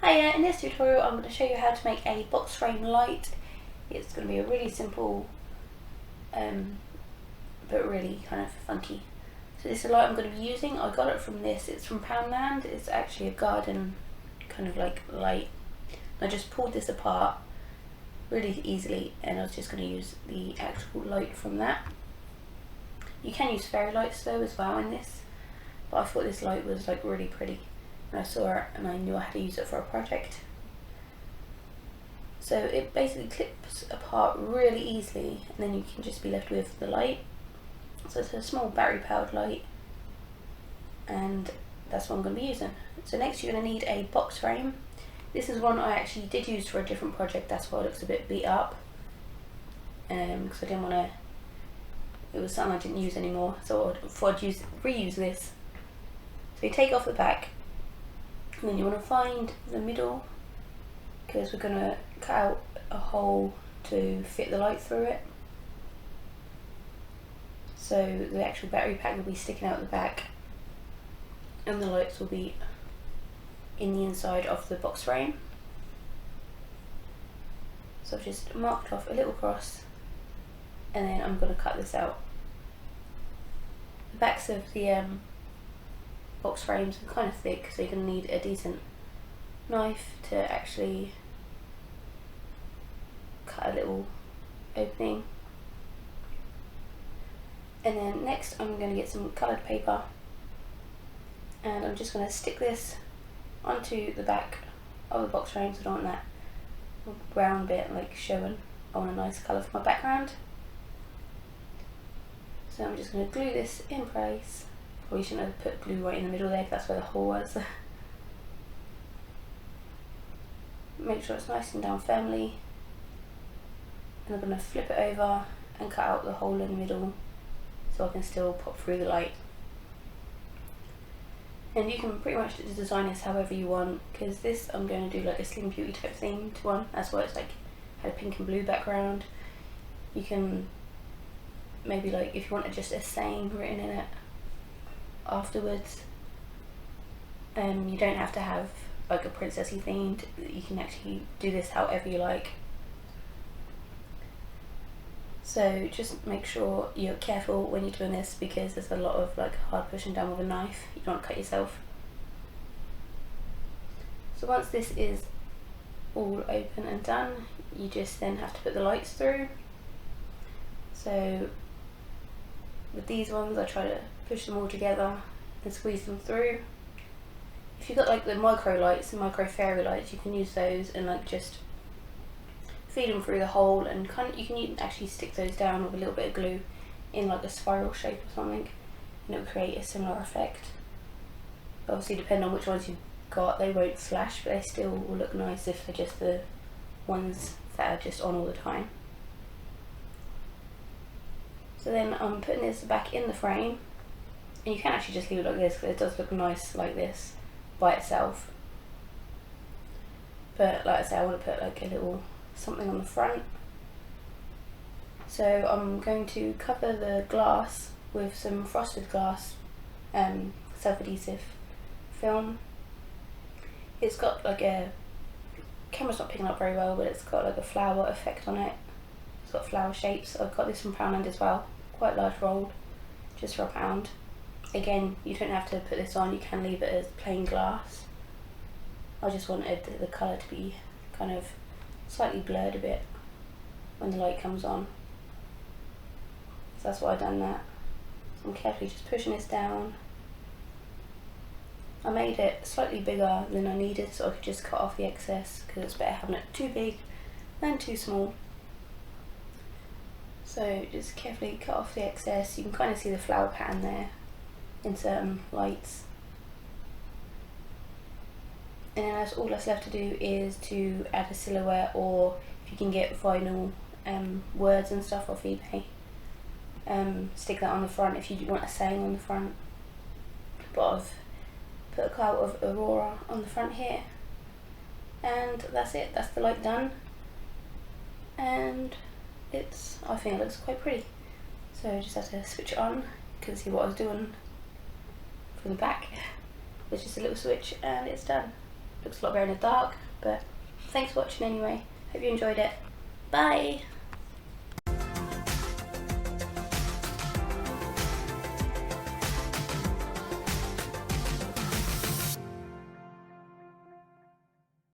Hiya, in this tutorial I'm going to show you how to make a box frame light. It's going to be a really simple but really kind of funky. So this is the light I'm going to be using. I got it from this, it's from Poundland. It's actually a garden kind of like light. I just pulled this apart really easily and I was just going to use the actual light from that. You can use fairy lights though as well in this, but I thought this light was like really pretty and I saw it and I knew I had to use it for a project. So it basically clips apart really easily and then you can just be left with the light. So it's a small battery powered light and that's what I'm going to be using. So next you're going to need a box frame. This is one I actually did use for a different project, that's why it looks a bit beat up, because I didn't want to, it was something I didn't use anymore, so I thought I'd reuse this. So you take off the back and then you want to find the middle, because we're going to cut out a hole to fit the light through it. So the actual battery pack will be sticking out the back and the lights will be in the inside of the box frame. So I've just marked off a little cross and then I'm going to cut this out. The backs of the box frames are kind of thick, so you're going to need a decent knife to actually cut a little opening. And then next I'm going to get some coloured paper and I'm just going to stick this onto the back of the box frame, so I don't want that brown bit like showing. I want a nice colour for my background. So I'm just going to glue this in place. Probably shouldn't have put glue right in the middle there, because that's where the hole was. Make sure it's nice and down firmly. And I'm going to flip it over and cut out the hole in the middle so I can still pop through the light. And you can pretty much design this however you want, because this I'm going to do like a Slim Beauty type themed one. That's why it's like had a pink and blue background. You can maybe, like, if you wanted just a saying written in it afterwards, you don't have to have like a princessy themed. You can actually do this however you like. So just make sure you're careful when you're doing this, because there's a lot of like hard pushing down with a knife. You don't want to cut yourself. So once this is all open and done, you just then have to put the lights through. So with these ones I try to push them all together and squeeze them through. If you've got like the micro lights and micro fairy lights, you can use those and like just feed them through the hole, and you can actually stick those down with a little bit of glue in like a spiral shape or something, and it will create a similar effect. Obviously depending on which ones you've got, they won't flash, but they still will look nice if they're just the ones that are just on all the time. So then I'm putting this back in the frame, and you can actually just leave it like this because it does look nice like this by itself. But like I say, I want to put like a little something on the front. So I'm going to cover the glass with some frosted glass self-adhesive film. It's got like a, camera's not picking up very well, but it's got like a flower effect on it. It's got flower shapes. I've got this from Poundland as well, quite large rolled, just for £1. Again, you don't have to put this on, you can leave it as plain glass. I just wanted the colour to be kind of slightly blurred a bit when the light comes on, so that's why I've done that. So I'm carefully just pushing this down. I made it slightly bigger than I needed so I could just cut off the excess, because it's better having it too big than too small. So just carefully cut off the excess. You can kind of see the flower pattern there in certain lights. And then all that's left to do is to add a silhouette, or if you can get vinyl words and stuff off eBay, stick that on the front if you want a saying on the front. But I've put a cloud of Aurora on the front here, and that's it, that's the light done. And I think it looks quite pretty. So I just have to switch it on. You can see what I was doing from the back. There's just a little switch and it's done. looks a lot better in the dark, but thanks for watching anyway. Hope you enjoyed it. Bye!